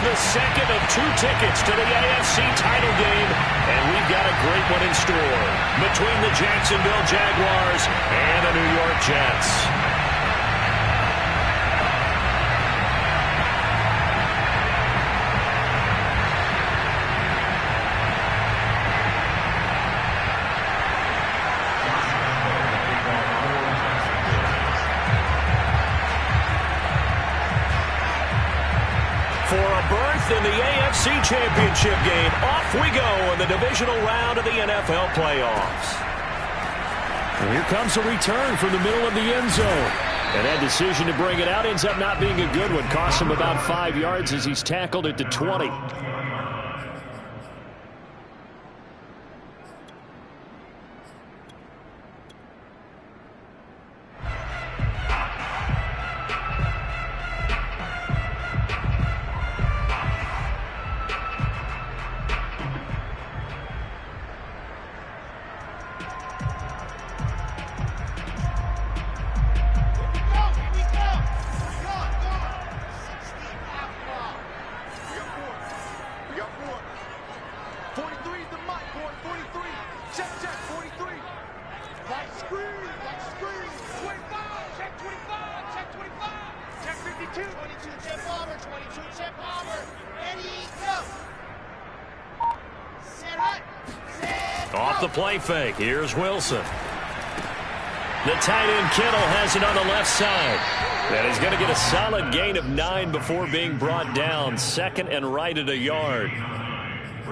the second of 2 tickets to the AFC title game, and we've got a great one in store between the Jacksonville Jaguars and the New York Jets. For a berth in the AFC Championship game, off we go in the divisional round of the NFL playoffs. And here comes a return from the middle of the end zone. And that decision to bring it out ends up not being a good one. Costs him about 5 yards as he's tackled at the 20. Off the play fake. Here's Wilson. The tight end Kittle has it on the left side. And he's going to get a solid gain of 9 before being brought down. Second and right at a yard.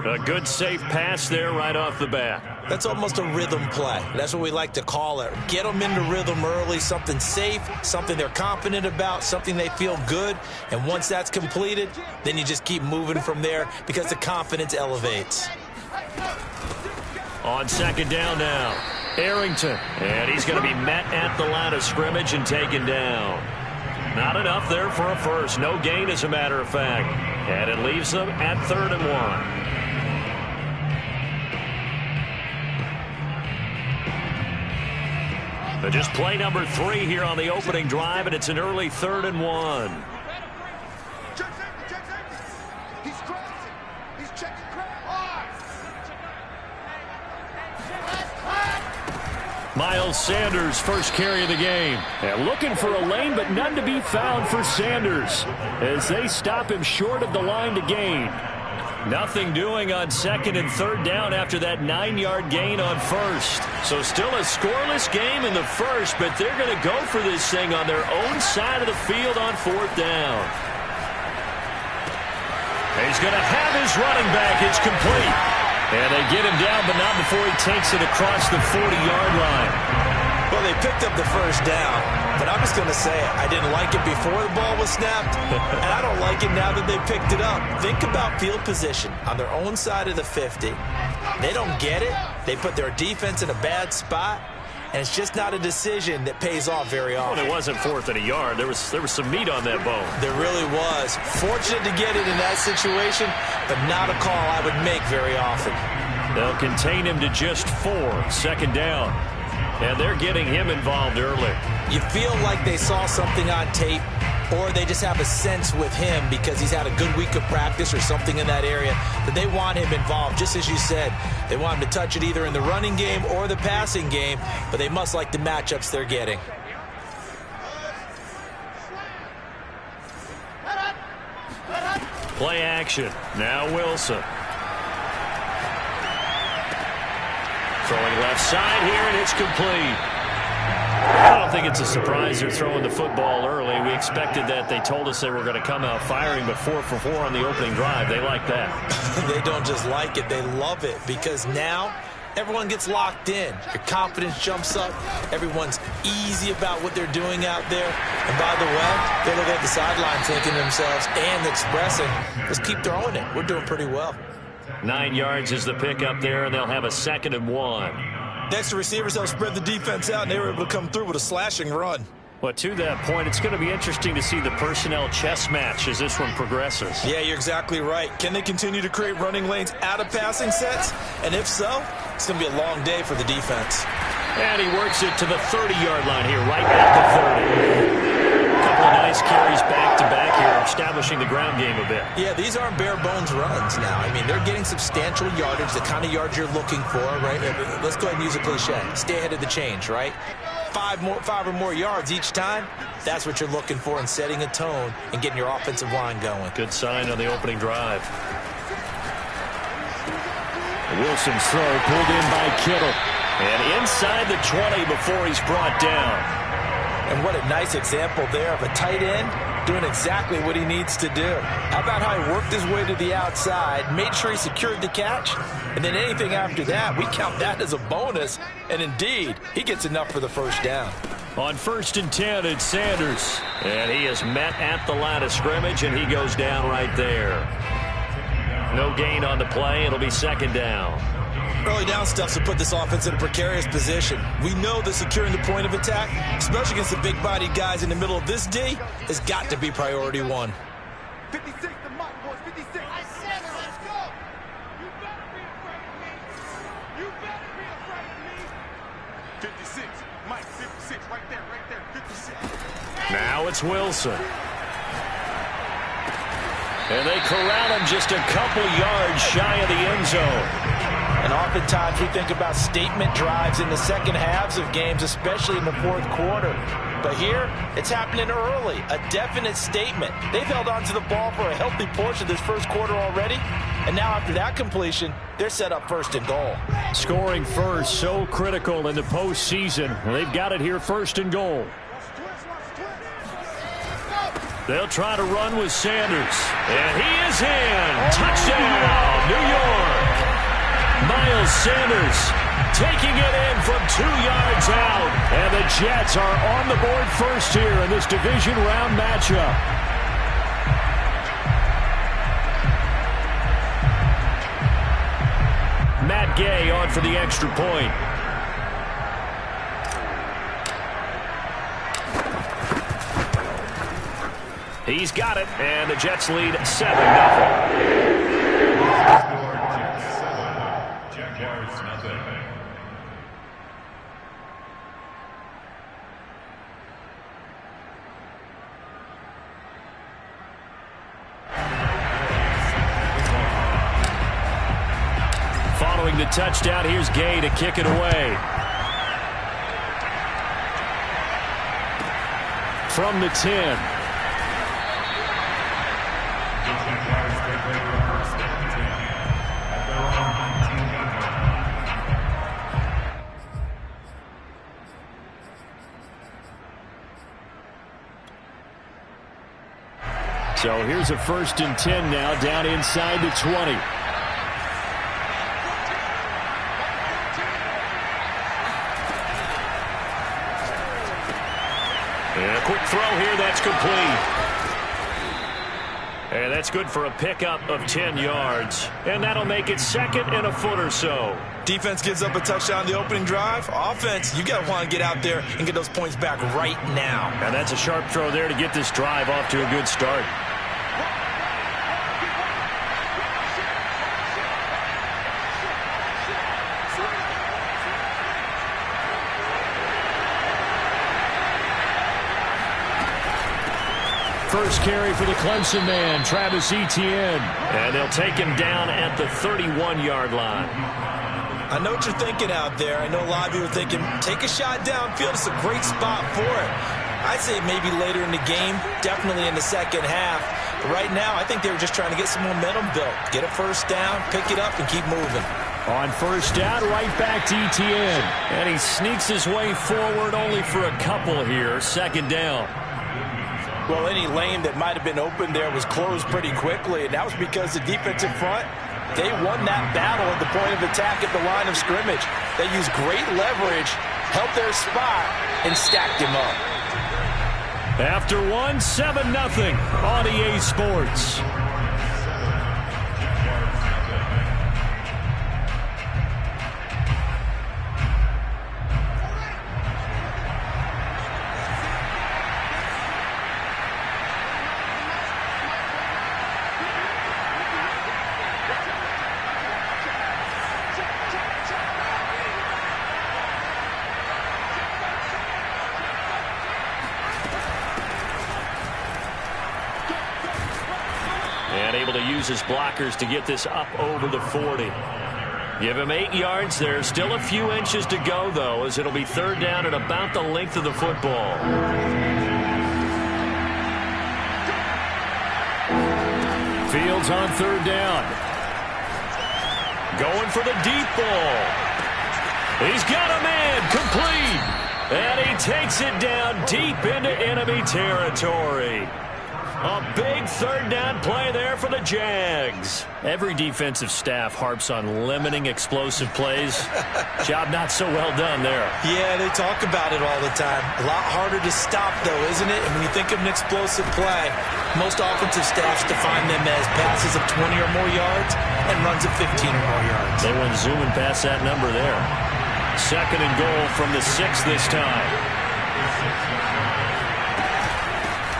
A good safe pass there right off the bat. That's almost a rhythm play. That's what we like to call it. Get them into rhythm early, something safe, something they're confident about, something they feel good. And once that's completed, then you just keep moving from there because the confidence elevates. On second down now, Arrington. And he's going to be met at the line of scrimmage and taken down. Not enough there for a first. No gain, as a matter of fact. And it leaves them at 3rd and 1. But just play number 3 here on the opening drive, and it's an early 3rd and 1. Miles Sanders, first carry of the game. And looking for a lane, but none to be found for Sanders as they stop him short of the line to gain. Nothing doing on 2nd and 3rd down after that 9-yard gain on 1st. So still a scoreless game in the 1st, but they're going to go for this thing on their own side of the field on 4th down. He's going to have his running back. It's complete. And they get him down, but not before he takes it across the 40-yard line. Well, they picked up the first down, but I'm just going to say it. I didn't like it before the ball was snapped, and I don't like it now that they picked it up. Think about field position on their own side of the 50. They don't get it. They put their defense in a bad spot, and it's just not a decision that pays off very often. Well, it wasn't 4th and a yard. There was some meat on that bone. There really was. Fortunate to get it in that situation, but not a call I would make very often. They'll contain him to just 4. 2nd down. And they're getting him involved early. You feel like they saw something on tape, or they just have a sense with him because he's had a good week of practice or something in that area that they want him involved. Just as you said, they want him to touch it either in the running game or the passing game, but they must like the matchups they're getting. Play action. Now Wilson. Throwing left side here, and it's complete. I don't think it's a surprise they're throwing the football early. We expected that. They told us they were going to come out firing, but 4 for 4 on the opening drive. They like that. They don't just like it. They love it because now everyone gets locked in. Your confidence jumps up. Everyone's easy about what they're doing out there. And by the way, they look at the sideline thinking to themselves and expressing, let's keep throwing it. We're doing pretty well. 9 yards is the pickup there, and they'll have a 2nd and 1. Next, the receivers helped spread the defense out, and they were able to come through with a slashing run. Well, to that point, it's going to be interesting to see the personnel chess match as this one progresses. Yeah, you're exactly right. Can they continue to create running lanes out of passing sets? And if so, it's going to be a long day for the defense. And he works it to the 30-yard line here, right at the 30. A couple of nice carries back-to-back here, establishing the ground game a bit. Yeah, these aren't bare bones runs now. I mean, they're getting substantial yardage, the kind of yards you're looking for, right? Let's go ahead and use a cliche. Stay ahead of the change, right? Five or more yards each time, that's what you're looking for in setting a tone and getting your offensive line going. Good sign on the opening drive. Wilson's throw pulled in by Kittle. And inside the 20 before he's brought down. And what a nice example there of a tight end doing exactly what he needs to do. How about how he worked his way to the outside, made sure he secured the catch, and then anything after that, we count that as a bonus. And indeed, he gets enough for the first down. On 1st and 10, it's Sanders. And he is met at the line of scrimmage, and he goes down right there. No gain on the play. It'll be 2nd down. Early down stuff to put this offense in a precarious position. We know that securing the point of attack, especially against the big-bodied guys in the middle of this D, has got to be priority one. 56 to Mike, boys, 56. I said it, let's go. You better be afraid of me. You better be afraid of me. 56, Mike, 56, right there, 56. Now it's Wilson. And they corral him just a couple yards shy of the end zone. And oftentimes we think about statement drives in the second halves of games, especially in the fourth quarter. But here, it's happening early, a definite statement. They've held on to the ball for a healthy portion of this first quarter already. And now after that completion, they're set up 1st and goal. Scoring first, so critical in the postseason. They've got it here, 1st and goal. They'll try to run with Sanders. And he is in. Touchdown, New York. Miles Sanders taking it in from 2 yards out. And the Jets are on the board first here in this division round matchup. Matt Gay on for the extra point. He's got it, and the Jets lead 7-0. Following the touchdown, here's Gay to kick it away. From the 10. So here's a 1st and 10 now, down inside the 20. And a quick throw here, that's complete. And that's good for a pickup of 10 yards. And that'll make it 2nd and a foot or so. Defense gives up a touchdown on the opening drive. Offense, you got to want to get out there and get those points back right now. And that's a sharp throw there to get this drive off to a good start. First carry for the Clemson man, Travis Etienne. And they'll take him down at the 31-yard line. I know what you're thinking out there. I know a lot of you are thinking, take a shot downfield. It's a great spot for it. I'd say maybe later in the game, definitely in the second half. But right now, I think they were just trying to get some momentum built. Get a first down, pick it up, and keep moving. On first down, right back to Etienne. And he sneaks his way forward only for a couple here. 2nd down. Well, any lane that might have been open there was closed pretty quickly, and that was because the defensive front, they won that battle at the point of attack at the line of scrimmage. They used great leverage, held their spot, and stacked him up. After 7-0 on EA Sports. use his blockers to get this up over the 40. Give him 8 yards. There's still a few inches to go, though, as it'll be third down at about the length of the football. Fields on third down. Going for the deep ball. He's got a man complete. And he takes it down deep into enemy territory. A big third down play there for the Jags. Every defensive staff harps on limiting explosive plays. Job not so well done there. Yeah, they talk about it all the time. A lot harder to stop, though, isn't it? And when you think of an explosive play, most offensive staffs define them as passes of 20 or more yards and runs of 15 or more yards. They went zooming past that number there. Second and goal from the 6 this time.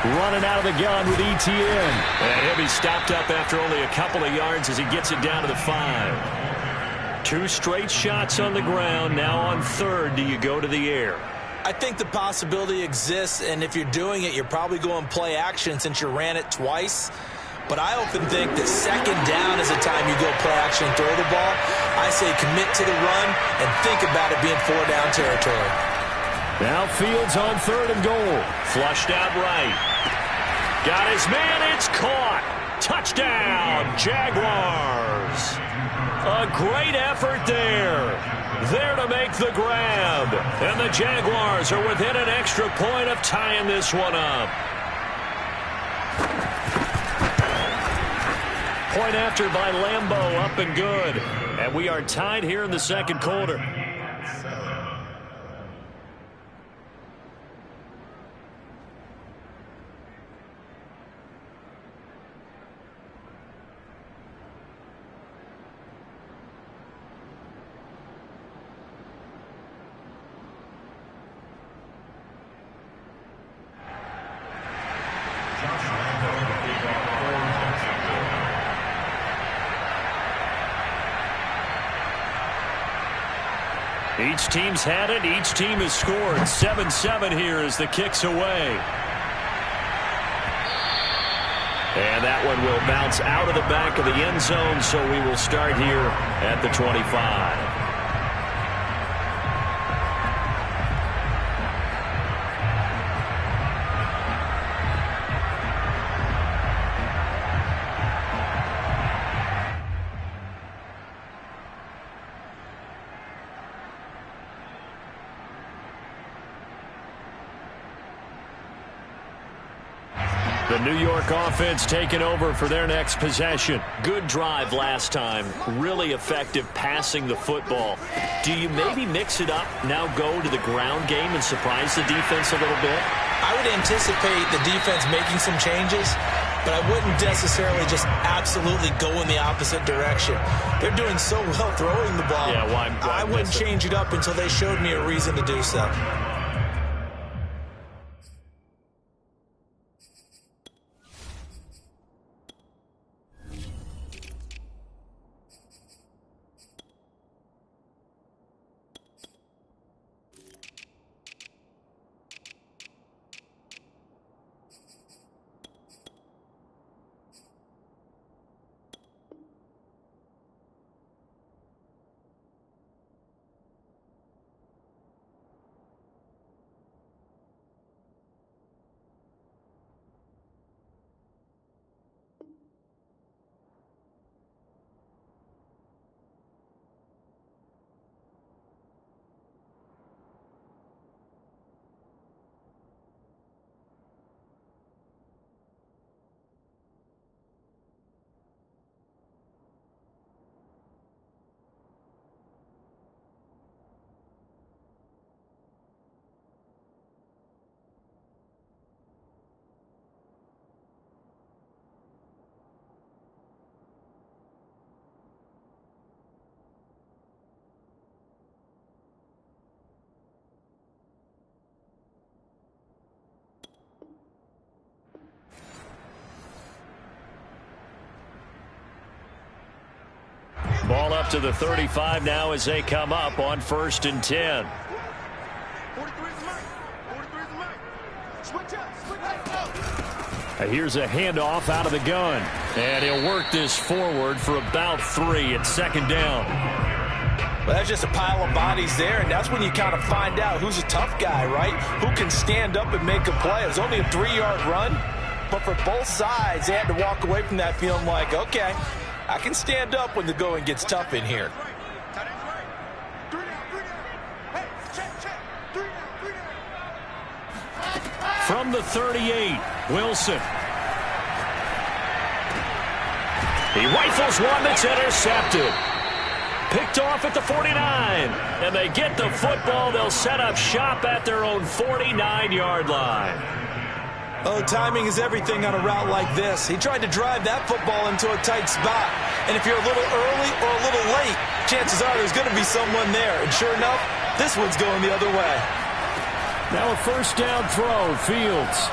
Running out of the gun with ETN. And he'll be stopped up after only a couple of yards as he gets it down to the 5. 2 straight shots on the ground. Now on third, do you go to the air? I think the possibility exists, and if you're doing it, you're probably going play action since you ran it twice. But I often think that second down is the time you go play action and throw the ball. I say commit to the run and think about it being 4-down territory. Now Fields on third and goal. Flushed out right. Got his man. It's caught. Touchdown, Jaguars. A great effort there. There to make the grab. And the Jaguars are within an extra point of tying this one up. Point after by Lambeau, up and good. And we are tied here in the second quarter. Each team's had it. Each team has scored. 7-7 here as the kick's away. And that one will bounce out of the back of the end zone, so we will start here at the 25. The New York offense taking over for their next possession. Good drive last time. Really effective passing the football. Do you maybe mix it up, now go to the ground game and surprise the defense a little bit? I would anticipate the defense making some changes, but I wouldn't necessarily just absolutely go in the opposite direction. They're doing so well throwing the ball. Yeah, why I wouldn't change it up until they showed me a reason to do so. Ball up to the 35 now as they come up on 1st and 10. 43 is mine. 43 is mine. Switch up. Switch up. Here's a handoff out of the gun. And he'll work this forward for about 3 at second down. Well, that's just a pile of bodies there, and that's when you kind of find out who's a tough guy, right? Who can stand up and make a play. It was only a 3-yard run, but for both sides, they had to walk away from that feeling like, okay, I can stand up when the going gets tough in here. From the 38, Wilson. He rifles one that's intercepted. Picked off at the 49. And they get the football. They'll set up shop at their own 49-yard line. Oh, timing is everything on a route like this. He tried to drive that football into a tight spot. And if you're a little early or a little late, chances are there's going to be someone there. And sure enough, this one's going the other way. Now a first down throw, Fields.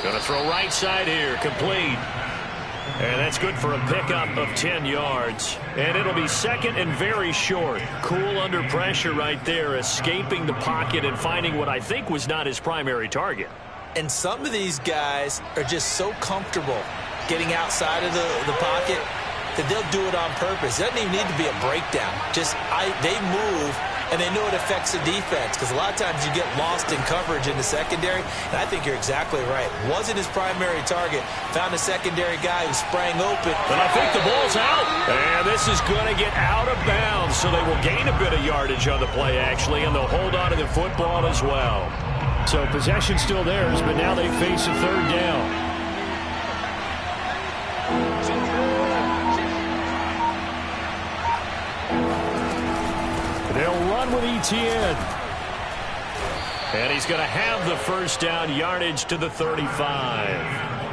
Going to throw right side here, complete. And that's good for a pickup of 10 yards. And it'll be second and very short. Cool under pressure right there, escaping the pocket and finding what I think was not his primary target. And some of these guys are just so comfortable getting outside of the pocket that they'll do it on purpose. It doesn't even need to be a breakdown. They move, and they know it affects the defense, because a lot of times you get lost in coverage in the secondary, and I think you're exactly right. Wasn't his primary target. Found a secondary guy who sprang open. But I think the ball's out. And this is going to get out of bounds, so they will gain a bit of yardage on the play, actually, and they'll hold on to the football as well. So possession still theirs, but now they face a third down. They'll run with Etienne. And he's going to have the first down, yardage to the 35.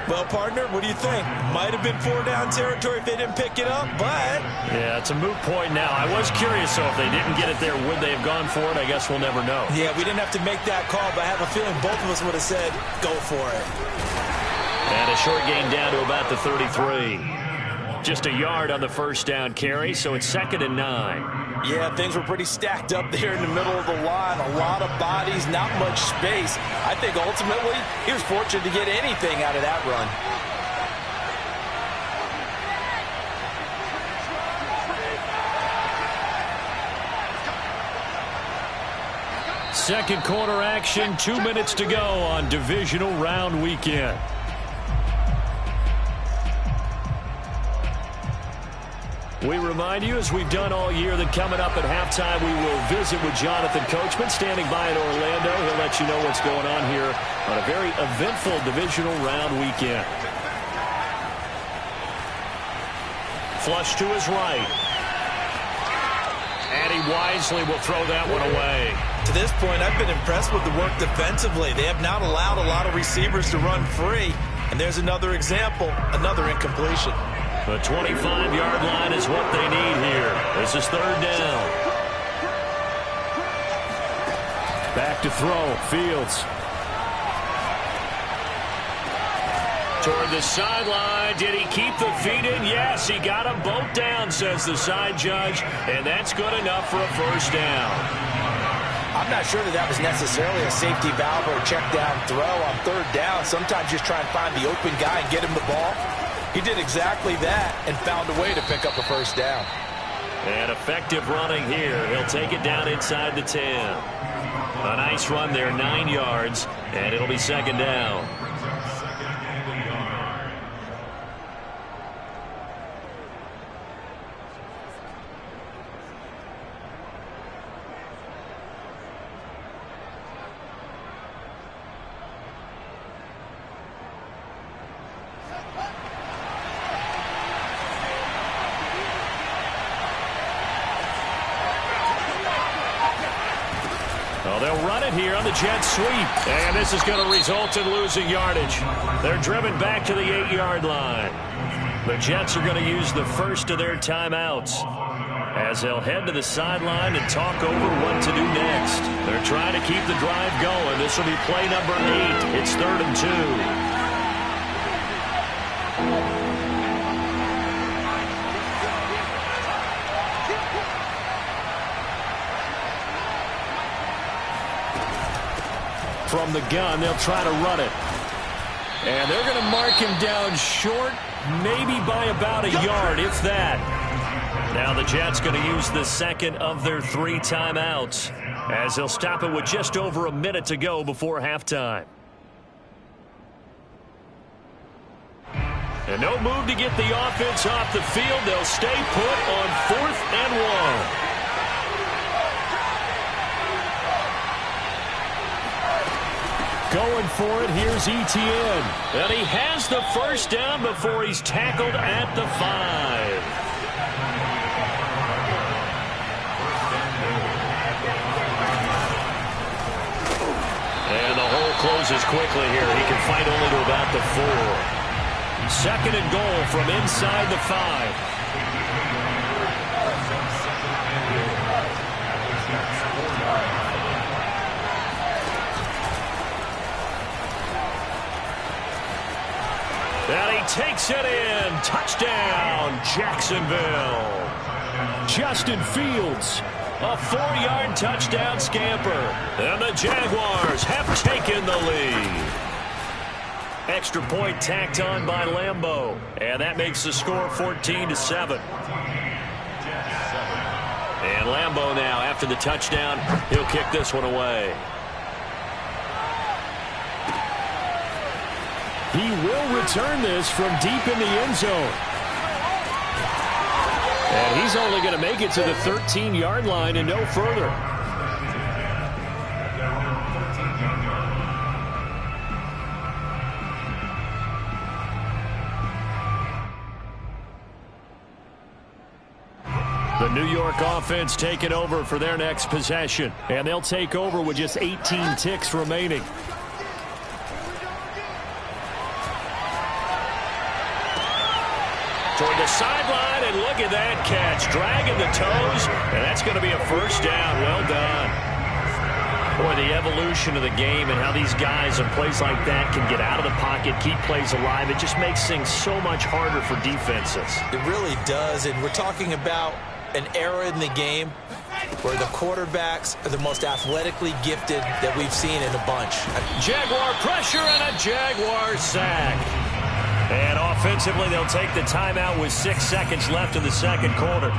Well, partner, what do you think? Might have been 4-down territory if they didn't pick it up, but... Yeah, it's a moot point now. I was curious, so if they didn't get it there, would they have gone for it? I guess we'll never know. Yeah, we didn't have to make that call, but I have a feeling both of us would have said, go for it. And a short gain down to about the 33. Just a yard on the first down carry, so it's second and 9. Yeah, things were pretty stacked up there in the middle of the line. A lot of bodies, not much space. I think ultimately he was fortunate to get anything out of that run. Second quarter action, 2 minutes to go on Divisional Round Weekend. We remind you, as we've done all year, that coming up at halftime, we will visit with Jonathan Coachman, standing by in Orlando. He'll let you know what's going on here on a very eventful Divisional Round weekend. Flush to his right. And he wisely will throw that one away. To this point, I've been impressed with the work defensively. They have not allowed a lot of receivers to run free. And there's another example, another incompletion. The 25-yard line is what they need here. This is third down. Back to throw. Fields. Toward the sideline. Did he keep the feet in? Yes, he got them both down, says the side judge. And that's good enough for a first down. I'm not sure that was necessarily a safety valve or a check down throw on third down. Sometimes just try and find the open guy and get him the ball. He did exactly that and found a way to pick up a first down. And effective running here. He'll take it down inside the 10. A nice run there, 9 yards, and it'll be second down. They'll run it here on the jet sweep. And this is going to result in losing yardage. They're driven back to the 8-yard line. The Jets are going to use the first of their timeouts as they'll head to the sideline and talk over what to do next. They're trying to keep the drive going. This will be play number 8. It's 3rd and 2. From the gun, they'll try to run it. And they're going to mark him down short, maybe by about a yard, if that. Now the Jets going to use the second of their 3 timeouts, as they'll stop it with just over a minute to go before halftime. And no move to get the offense off the field. They'll stay put on 4th and 1. Going for it, here's Etienne. And he has the first down before he's tackled at the 5. And the hole closes quickly here. He can fight only to about the 4. Second and goal from inside the 5. And he takes it in. Touchdown, Jacksonville. Justin Fields, a 4-yard touchdown scamper. And the Jaguars have taken the lead. Extra point tacked on by Lambeau. And that makes the score 14-7. And Lambeau now, after the touchdown, he'll kick this one away. He will return this from deep in the end zone. And he's only going to make it to the 13-yard line and no further. The New York offense taking over for their next possession. And they'll take over with just 18 ticks remaining. Toward the sideline, and look at that catch. Dragging the toes, and that's going to be a first down. Well done. Boy, the evolution of the game and how these guys in plays like that can get out of the pocket, keep plays alive, it just makes things so much harder for defenses. It really does, and we're talking about an era in the game where the quarterbacks are the most athletically gifted that we've seen in a bunch. Jaguar pressure and a Jaguar sack. And offensively, they'll take the timeout with 6 seconds left in the second quarter.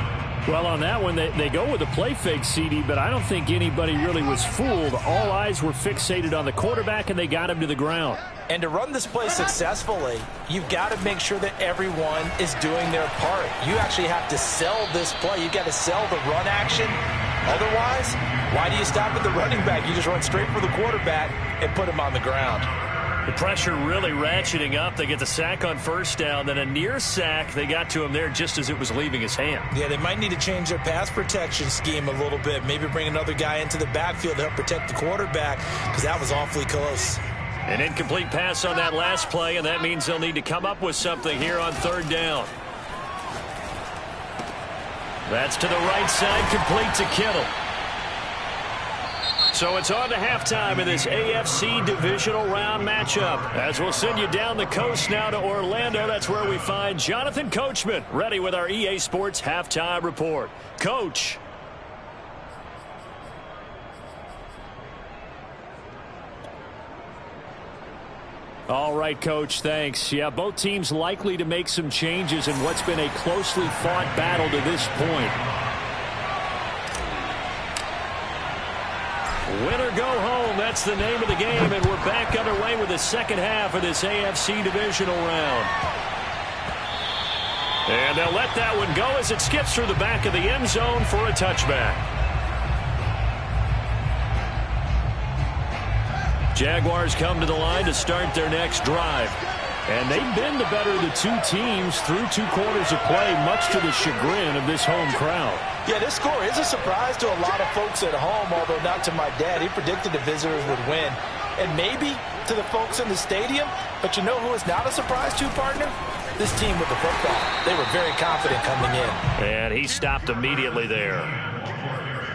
Well, on that one, they go with a play fake, CD, but I don't think anybody really was fooled. All eyes were fixated on the quarterback, and they got him to the ground. And to run this play successfully, you've got to make sure that everyone is doing their part. You actually have to sell this play. You've got to sell the run action. Otherwise, why do you stop at the running back? You just run straight for the quarterback and put him on the ground. The pressure really ratcheting up. They get the sack on first down, then a near sack. They got to him there just as it was leaving his hand. Yeah, they might need to change their pass protection scheme a little bit. Maybe bring another guy into the backfield to help protect the quarterback, because that was awfully close. An incomplete pass on that last play, and that means they'll need to come up with something here on third down. That's to the right side, complete to Kittle. So it's on to halftime in this AFC Divisional Round matchup. As we'll send you down the coast now to Orlando, that's where we find Jonathan Coachman, ready with our EA Sports Halftime Report. Coach. All right, Coach, thanks. Yeah, both teams likely to make some changes in what's been a closely fought battle to this point. Win or go home, that's the name of the game, and we're back underway with the second half of this AFC Divisional Round. And they'll let that one go as it skips through the back of the end zone for a touchback. Jaguars come to the line to start their next drive. And they've been the better of the two teams through 2 quarters of play, much to the chagrin of this home crowd. Yeah, this score is a surprise to a lot of folks at home, although not to my dad. He predicted the visitors would win. And maybe to the folks in the stadium, but you know who is not a surprise to, partner? This team with the football. They were very confident coming in. And he stopped immediately there.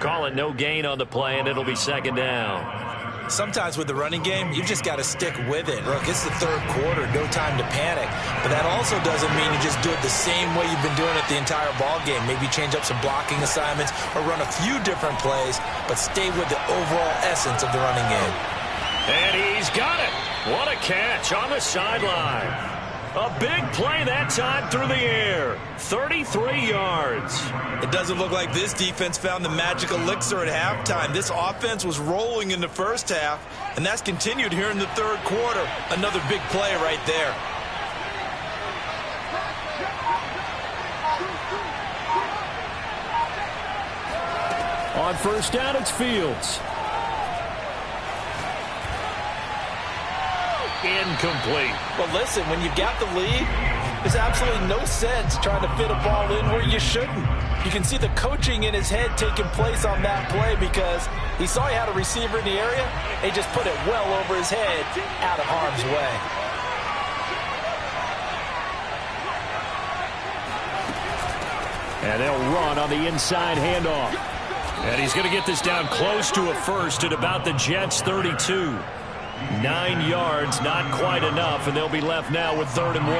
Call it no gain on the play, and it'll be second down. Sometimes with the running game, you've just got to stick with it. Look, it's the third quarter, no time to panic. But that also doesn't mean you just do it the same way you've been doing it the entire ball game. Maybe change up some blocking assignments or run a few different plays, but stay with the overall essence of the running game. And he's got it. What a catch on the sideline. A big play that time through the air. 33 yards. It doesn't look like this defense found the magic elixir at halftime. This offense was rolling in the first half, and that's continued here in the third quarter. Another big play right there. On first down, it's Fields. Incomplete. Well, listen, when you've got the lead, there's absolutely no sense trying to fit a ball in where you shouldn't. You can see the coaching in his head taking place on that play because he saw he had a receiver in the area, and he just put it well over his head out of harm's way. And they'll run on the inside handoff. And he's going to get this down close to a first at about the Jets' 32. 9 yards, not quite enough, and they'll be left now with 3rd and 1.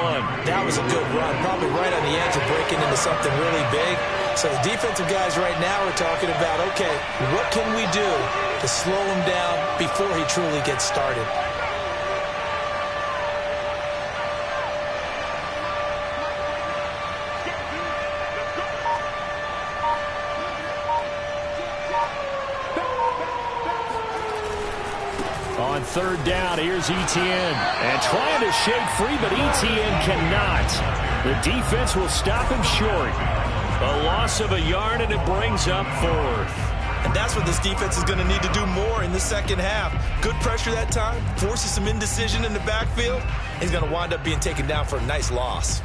That was a good run, probably right on the edge of breaking into something really big. So the defensive guys right now are talking about, okay, what can we do to slow him down before he truly gets started? On 3rd down, here's Etienne. And trying to shake free, but Etienne cannot. The defense will stop him short. A loss of a yard, and it brings up 4th. And that's what this defense is going to need to do more in the second half. Good pressure that time, forces some indecision in the backfield. He's going to wind up being taken down for a nice loss.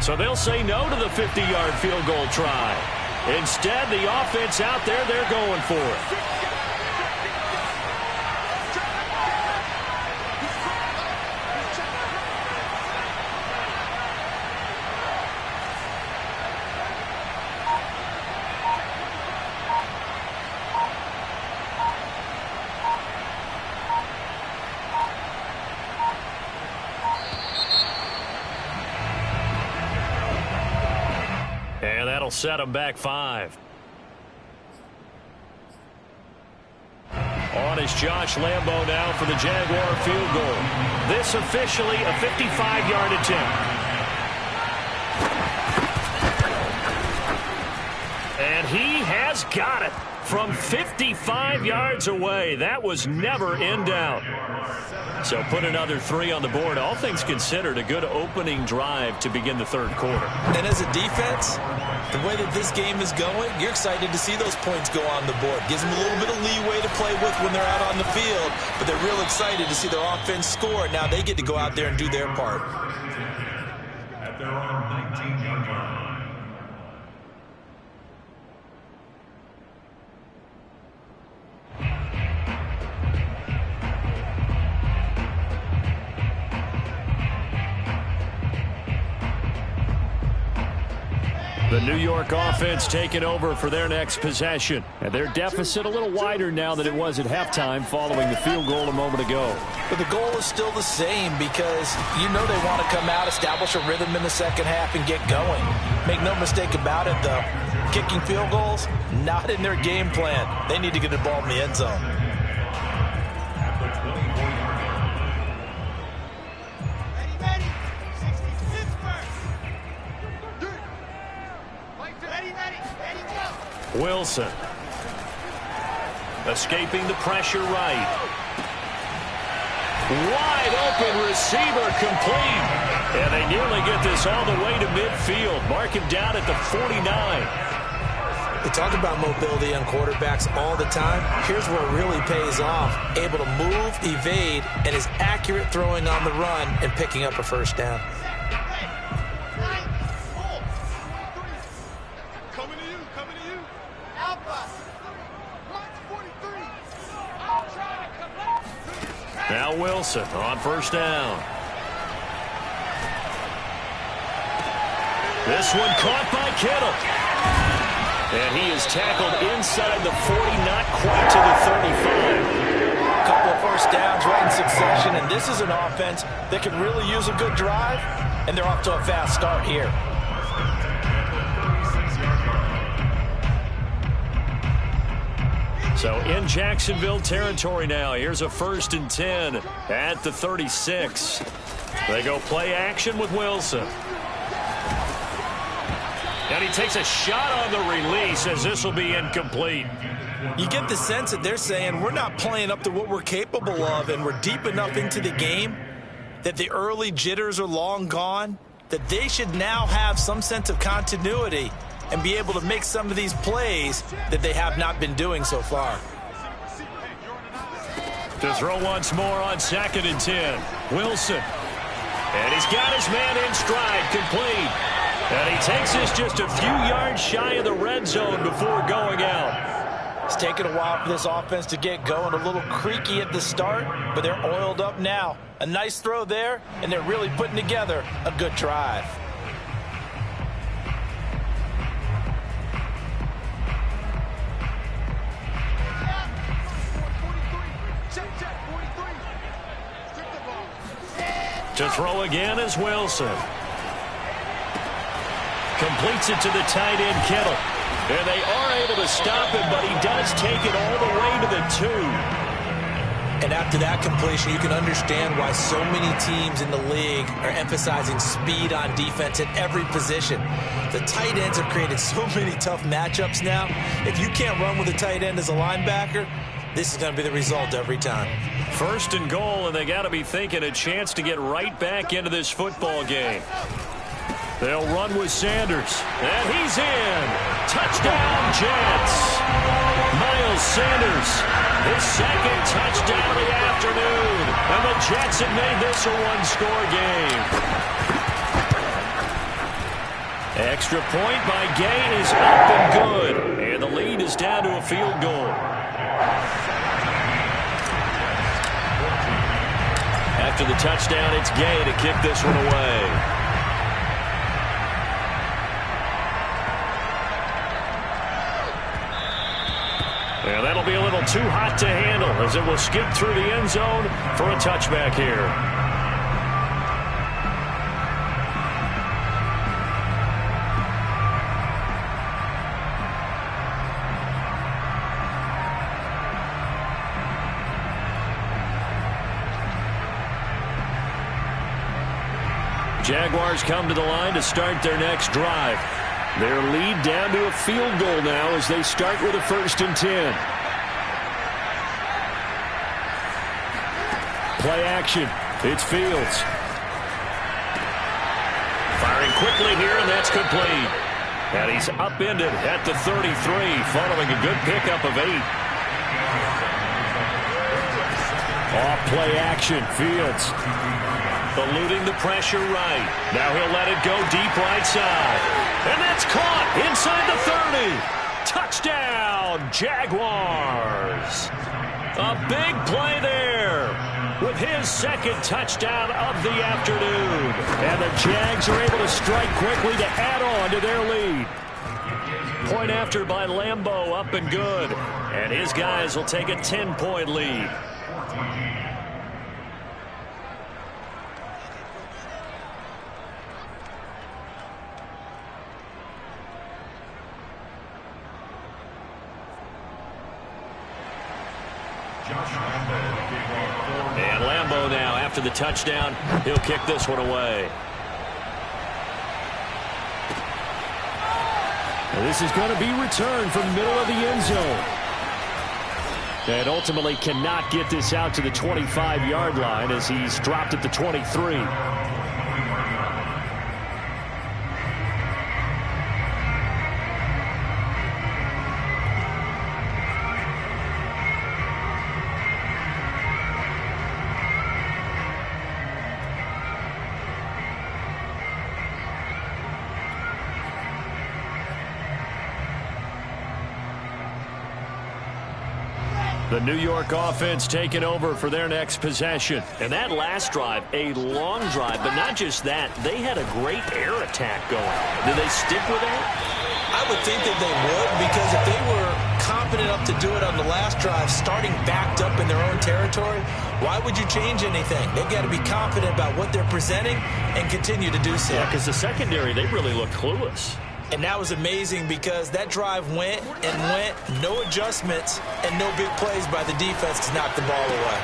So they'll say no to the 50-yard field goal try. Instead, the offense out there, they're going for it. And that'll set them back 5. On is Josh Lambo now for the Jaguar field goal. This officially a 55-yard attempt. And he has got it from 55 yards away. That was never in doubt. So put another 3 on the board. All things considered, a good opening drive to begin the third quarter. And as a defense, the way that this game is going, you're excited to see those points go on the board. Gives them a little bit of leeway to play with when they're out on the field, but they're real excited to see their offense score. Now they get to go out there and do their part. At their own 19-yard line. The New York offense taking over for their next possession. And their deficit a little wider now than it was at halftime following the field goal a moment ago. But the goal is still the same because you know they want to come out, establish a rhythm in the second half, and get going. Make no mistake about it, though. Kicking field goals, not in their game plan. They need to get the ball in the end zone. Wilson. Escaping the pressure right. Wide open receiver complete. And they nearly get this all the way to midfield. Mark him down at the 49. We talk about mobility on quarterbacks all the time. Here's where it really pays off. Able to move, evade, and is accurate throwing on the run and picking up a first down. Now Wilson on first down. This one caught by Kittle. And he is tackled inside the 40, not quite to the 35. A couple of first downs right in succession, and this is an offense that can really use a good drive, and they're off to a fast start here. in Jacksonville territory now. Here's a 1st and 10 at the 36. They go play action with Wilson. And he takes a shot on the release as this will be incomplete. You get the sense that they're saying we're not playing up to what we're capable of, and we're deep enough into the game that the early jitters are long gone, that they should now have some sense of continuity and be able to make some of these plays that they have not been doing so far. To throw once more on 2nd and 10. Wilson. And he's got his man in stride, complete. And he takes this just a few yards shy of the red zone before going out. It's taken a while for this offense to get going. A little creaky at the start, but they're oiled up now. A nice throw there, and they're really putting together a good drive. To throw again is Wilson. Completes it to the tight end, Kittle. And they are able to stop him, but he does take it all the way to the 2. And after that completion, you can understand why so many teams in the league are emphasizing speed on defense at every position. The tight ends have created so many tough matchups now. If you can't run with a tight end as a linebacker, this is going to be the result every time. 1st and goal, and they got to be thinking a chance to get right back into this football game. They'll run with Sanders, and he's in. Touchdown, Jets. Miles Sanders, his 2nd touchdown of the afternoon, and the Jets have made this a one-score game. Extra point by Gay is up and good, and the lead is down to a field goal. After the touchdown, it's Gay to kick this one away. And that'll be a little too hot to handle as it will skip through the end zone for a touchback here. Jaguars come to the line to start their next drive. Their lead down to a field goal now as they start with a 1st and 10. Play action. It's Fields. Firing quickly here, and that's complete. And he's upended at the 33, following a good pickup of 8. Off play action, Fields. Eluding the pressure right. Now he'll let it go deep right side. And that's caught inside the 30. Touchdown, Jaguars. A big play there with his 2nd touchdown of the afternoon. And the Jags are able to strike quickly to add on to their lead. Point after by Lambeau, up and good. And his guys will take a 10-point lead. And Lambeau now, after the touchdown, he'll kick this one away. And this is going to be returned from the middle of the end zone. And ultimately cannot get this out to the 25-yard line as he's dropped at the 23. The New York offense taking over for their next possession. And that last drive, a long drive, but not just that. They had a great air attack going. Did they stick with that? I would think that they would, because if they were confident enough to do it on the last drive, starting backed up in their own territory, why would you change anything? They've got to be confident about what they're presenting and continue to do so. Yeah, because the secondary, they really look clueless. And that was amazing because that drive went and went, no adjustments, and no big plays by the defense to knock the ball away.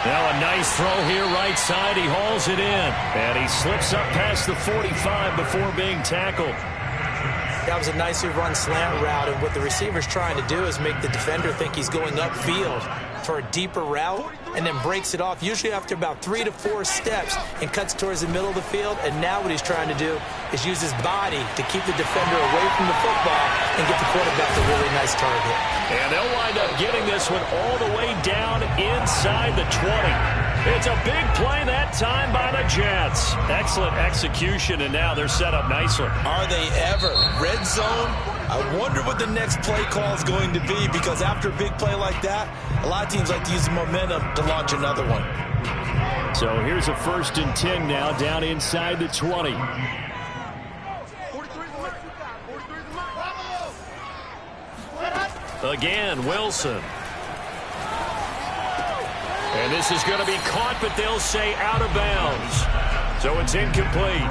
Now a nice throw here right side. He hauls it in. And he slips up past the 45 before being tackled. That was a nicely run slant route, and what the receiver's trying to do is make the defender think he's going upfield for a deeper route and then breaks it off, usually after about 3 to 4 steps, and cuts towards the middle of the field. And now what he's trying to do is use his body to keep the defender away from the football and get the quarterback a really nice target. And they'll wind up getting this one all the way down inside the 20. It's a big play that time by the Jets. Excellent execution, and now they're set up nicely. Are they ever? Red zone? I wonder what the next play call is going to be, because after a big play like that, a lot of teams like to use the momentum to launch another one. So here's a 1st and 10 now, down inside the 20. Again, Wilson. And this is going to be caught, but they'll say out of bounds. So it's incomplete.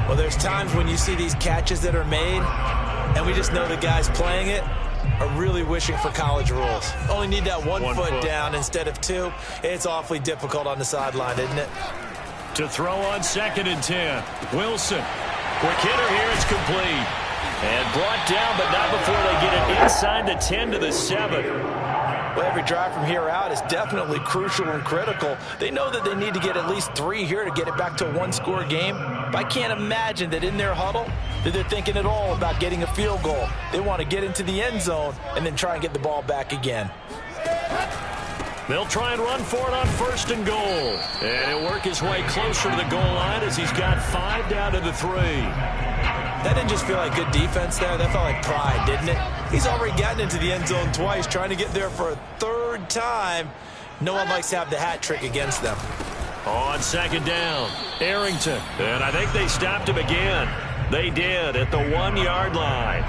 Well, there's times when you see these catches that are made, and we just know the guys playing it are really wishing for college rules. Only need that one foot down instead of 2. It's awfully difficult on the sideline, isn't it? To throw on 2nd and 10. Wilson. Quick hitter here. It's complete. And brought down, but not before they get it inside the 10 to the 7. Well, every drive from here out is definitely crucial and critical. They know that they need to get at least 3 here to get it back to a 1-score game. But I can't imagine that in their huddle that they're thinking at all about getting a field goal. They want to get into the end zone and then try and get the ball back again. They'll try and run for it on 1st and goal. And he'll work his way closer to the goal line as he's got 5 down to the 3. That didn't just feel like good defense there. That felt like pride, didn't it? He's already gotten into the end zone twice, trying to get there for a 3rd time. No one likes to have the hat trick against them. On 2nd down, Arrington. And I think they stopped him again. They did at the 1-yard line.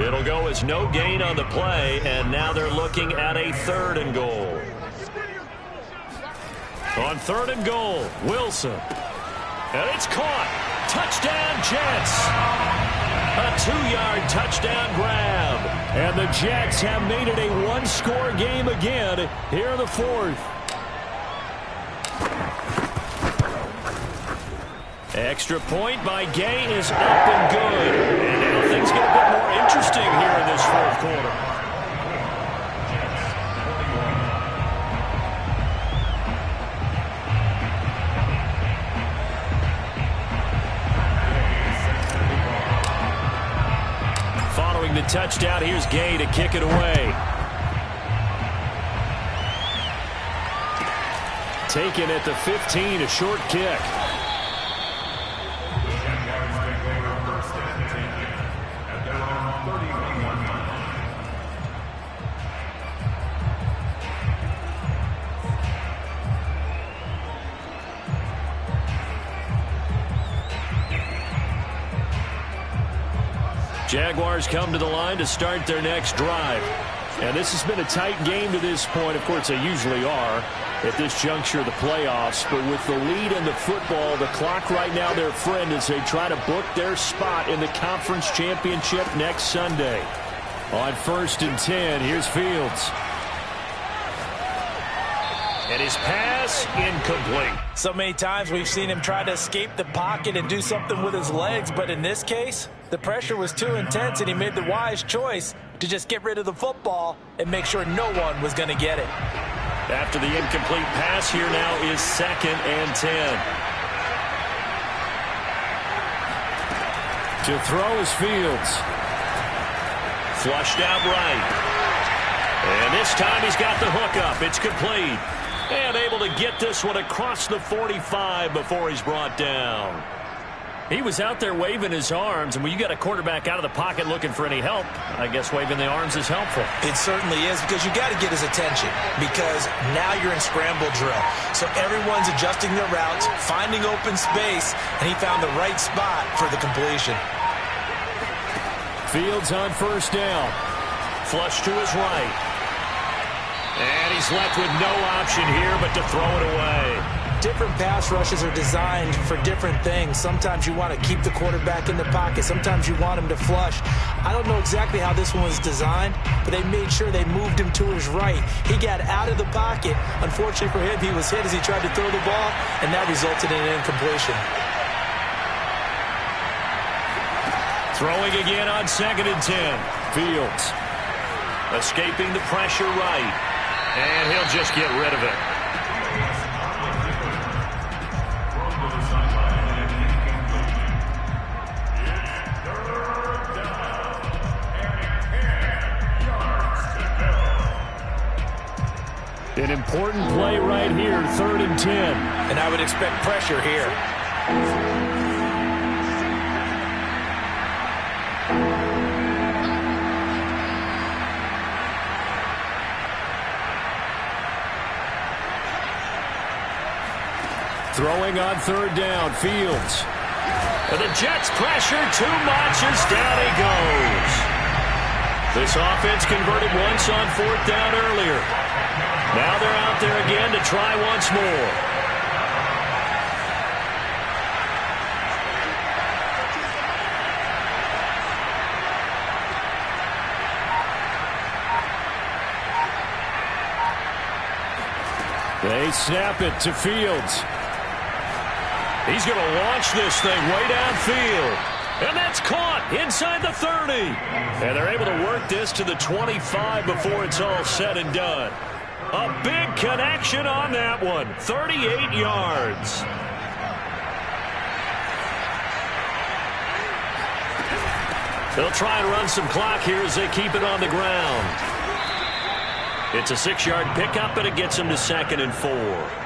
It'll go as no gain on the play, and now they're looking at a 3rd and goal. On 3rd and goal, Wilson. And it's caught. Touchdown, Jets. A 2-yard touchdown grab. And the Jags have made it a 1-score game again here in the 4th. Extra point by Gay is up and good. And now things get a bit more interesting here in this 4th quarter. Following the touchdown, here's Gay to kick it away. Taken at the 15, a short kick. Jaguars come to the line to start their next drive. And this has been a tight game to this point. Of course, they usually are at this juncture of the playoffs. But with the lead in the football, the clock right now their friend as they try to book their spot in the conference championship next Sunday. On 1st and 10, here's Fields. And his pass incomplete. So many times we've seen him try to escape the pocket and do something with his legs, but in this case, the pressure was too intense and he made the wise choice to just get rid of the football and make sure no one was going to get it. After the incomplete pass, here now is 2nd and 10. To throw is Fields. Flushed out right. And this time he's got the hook up. It's complete. And able to get this one across the 45 before he's brought down. He was out there waving his arms, and when you got a quarterback out of the pocket looking for any help, I guess waving the arms is helpful. It certainly is, because you got to get his attention, because now you're in scramble drill. So everyone's adjusting their routes, finding open space, and he found the right spot for the completion. Fields on 1st down. Flush to his right. And he's left with no option here but to throw it away. different pass rushes are designed for different things. Sometimes you want to keep the quarterback in the pocket. Sometimes you want him to flush. I don't know exactly how this one was designed, but they made sure they moved him to his right. He got out of the pocket. Unfortunately for him, he was hit as he tried to throw the ball, and that resulted in an incompletion. Throwing again on 2nd and 10. Fields escaping the pressure right, and he'll just get rid of it. An important play right here, 3rd and 10. And I would expect pressure here. Throwing on 3rd down, Fields. And the Jets pressure too much as down he goes. This offense converted once on 4th down earlier. Now they're out there again to try once more. They snap it to Fields. He's going to launch this thing way downfield. And that's caught inside the 30. And they're able to work this to the 25 before it's all said and done. A big connection on that one. 38 yards. They'll try and run some clock here as they keep it on the ground. It's a 6-yard pickup, and it gets them to 2nd and 4.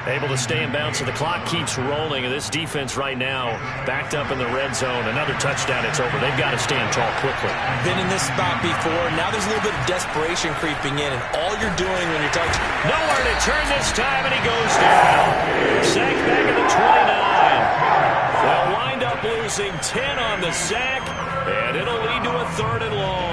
Able to stay in bounds, so the clock keeps rolling. And this defense right now backed up in the red zone. Another touchdown, it's over. They've got to stand tall quickly. Been in this spot before. Now there's a little bit of desperation creeping in, and all you're doing when you're touching. Nowhere to turn this time, and he goes down. Sacked back at the 29. They'll wind up losing 10 on the sack, and it'll lead to a 3rd and long.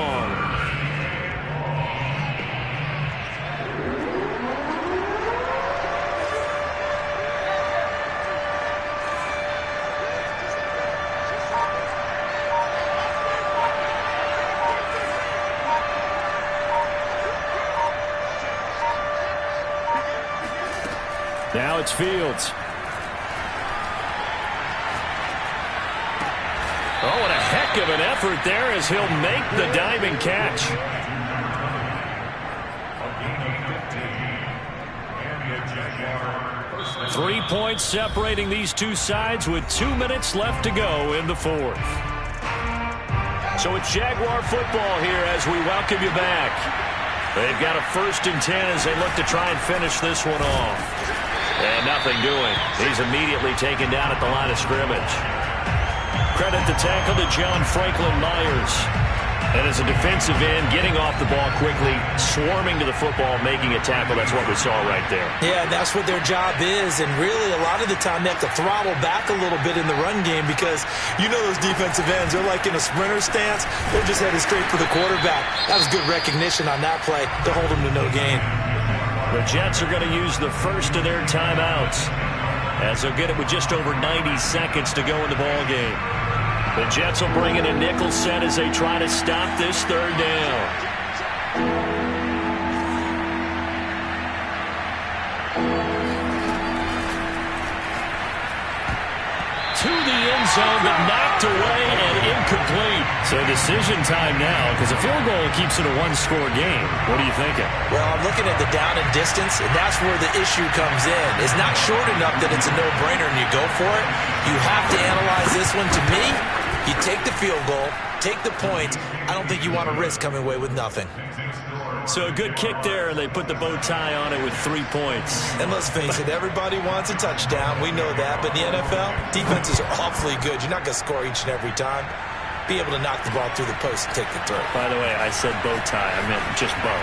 Now it's Fields. Oh, what a heck of an effort there as he'll make the diving catch. And 3 points separating these two sides with 2 minutes left to go in the 4th. So it's Jaguar football here as we welcome you back. They've got a 1st and 10 as they look to try and finish this one off. And nothing doing. He's immediately taken down at the line of scrimmage. Credit the tackle to John Franklin Myers. And as a defensive end, getting off the ball quickly, swarming to the football, making a tackle. That's what we saw right there. Yeah, that's what their job is. And really, a lot of the time, they have to throttle back a little bit in the run game because you know those defensive ends, they're like in a sprinter stance. They're just headed straight for the quarterback. That was good recognition on that play to hold them to no gain. The Jets are going to use the first of their timeouts as they'll get it with just over 90 seconds to go in the ball game. The Jets will bring in a nickel set as they try to stop this 3rd down. To the end zone, but knocked away and incomplete. So decision time now, because a field goal keeps it a one-score game. What are you thinking? Well, I'm looking at the down and distance, and that's where the issue comes in. It's not short enough that it's a no-brainer and you go for it. You have to analyze this one. To me, you take the field goal, take the points. I don't think you want to risk coming away with nothing. So a good kick there, and they put the bow tie on it with 3 points. And let's face it, everybody wants a touchdown. We know that. But in the NFL, defenses are awfully good. You're not going to score each and every time. Be able to knock the ball through the post and take the throw. By the way, I said bow tie. I meant just bow.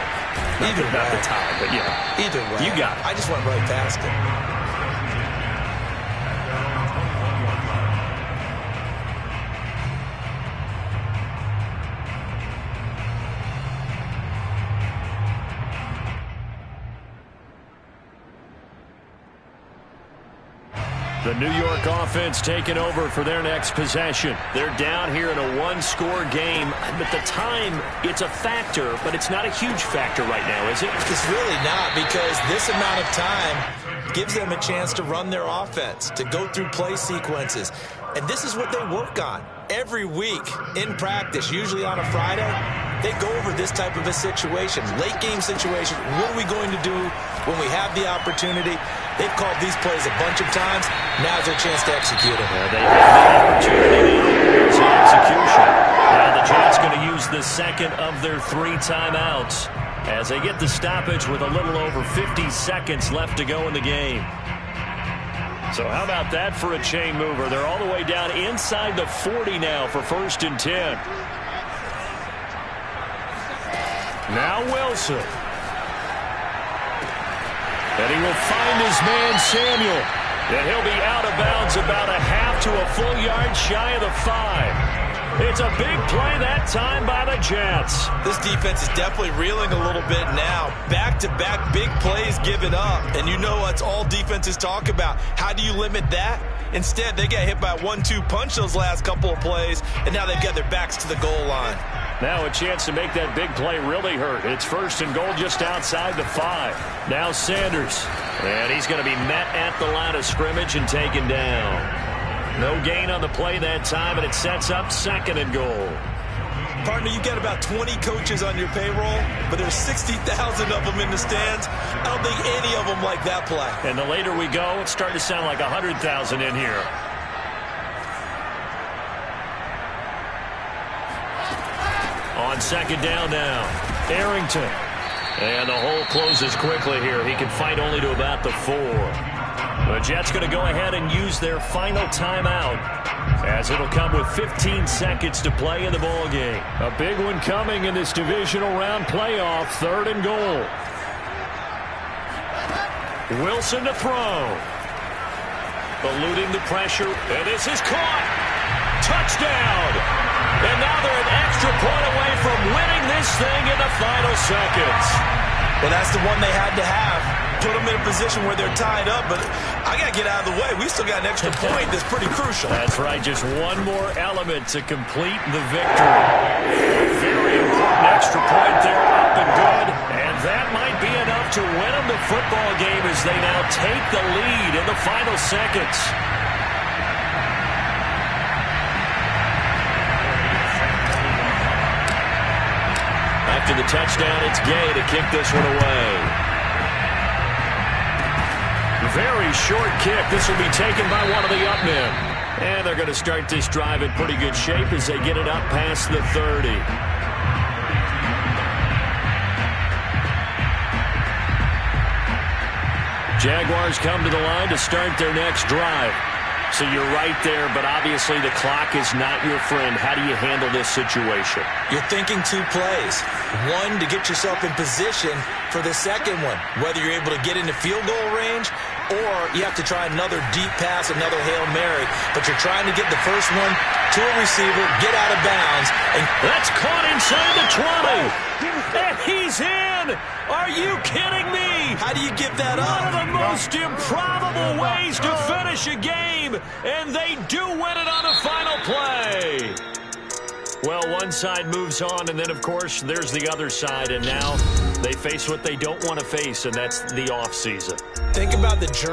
Either way. Not the tie, but yeah. Either way. You got it. I just went right past it. The New York offense taking over for their next possession. They're down here in a one-score game. At the time, it's a factor, but it's not a huge factor right now, is it? It's really not, because this amount of time gives them a chance to run their offense, to go through play sequences. And this is what they work on every week in practice, usually on a Friday. They go over this type of a situation, late game situation. What are we going to do when we have the opportunity? They've called these plays a bunch of times. Now's their chance to execute them. They have the opportunity now. Here's the execution. Now the Jags going to use the second of their 3 timeouts as they get the stoppage with a little over 50 seconds left to go in the game. So how about that for a chain mover? They're all the way down inside the 40 now for 1st and 10. Now Wilson. And he will find his man Samuel. And he'll be out of bounds about a half to a full yard shy of the 5. It's a big play that time by the Jets. This defense is definitely reeling a little bit now. Back-to-back big plays given up. And you know that's all defenses talk about. How do you limit that? Instead, they got hit by a 1-2 punch those last couple of plays, and now they've got their backs to the goal line. Now a chance to make that big play really hurt. It's 1st and goal just outside the 5. Now Sanders. And he's going to be met at the line of scrimmage and taken down. No gain on the play that time, and it sets up 2nd and goal. Partner, you got about 20 coaches on your payroll, but there's 60,000 of them in the stands. I don't think any of them like that play. And the later we go, it's starting to sound like 100,000 in here. On 2nd down now, Arrington. And the hole closes quickly here. He can fight only to about the 4. The Jets going to go ahead and use their final timeout, as it'll come with 15 seconds to play in the ballgame. A big one coming in this divisional round playoff, 3rd and goal. Wilson to throw. Eluding the pressure, and this is caught. Touchdown! And now they're an extra point away from winning this thing in the final seconds. Well, that's the one they had to have. Put them in a position where they're tied up, but I got to get out of the way. We still got an extra point that's pretty crucial. That's right. Just one more element to complete the victory. Very important extra point there, up and good. And that might be enough to win them the football game as they now take the lead in the final seconds. After the touchdown, it's Gay to kick this one away. Very short kick. This will be taken by one of the up men. And they're going to start this drive in pretty good shape as they get it up past the 30. Jaguars come to the line to start their next drive. So you're right there, but obviously the clock is not your friend. How do you handle this situation? You're thinking 2 plays. One, to get yourself in position for the second one, whether you're able to get into field goal range or you have to try another deep pass, another Hail Mary. But you're trying to get the first one to a receiver, get out of bounds. And that's caught inside the 20. And he's in. Are you kidding me? How do you give that up? One of the most improbable ways to finish a game. And they do win it on the final play. Well, one side moves on, and then, of course, there's the other side. And now they face what they don't want to face, and that's the offseason. Think about the journey.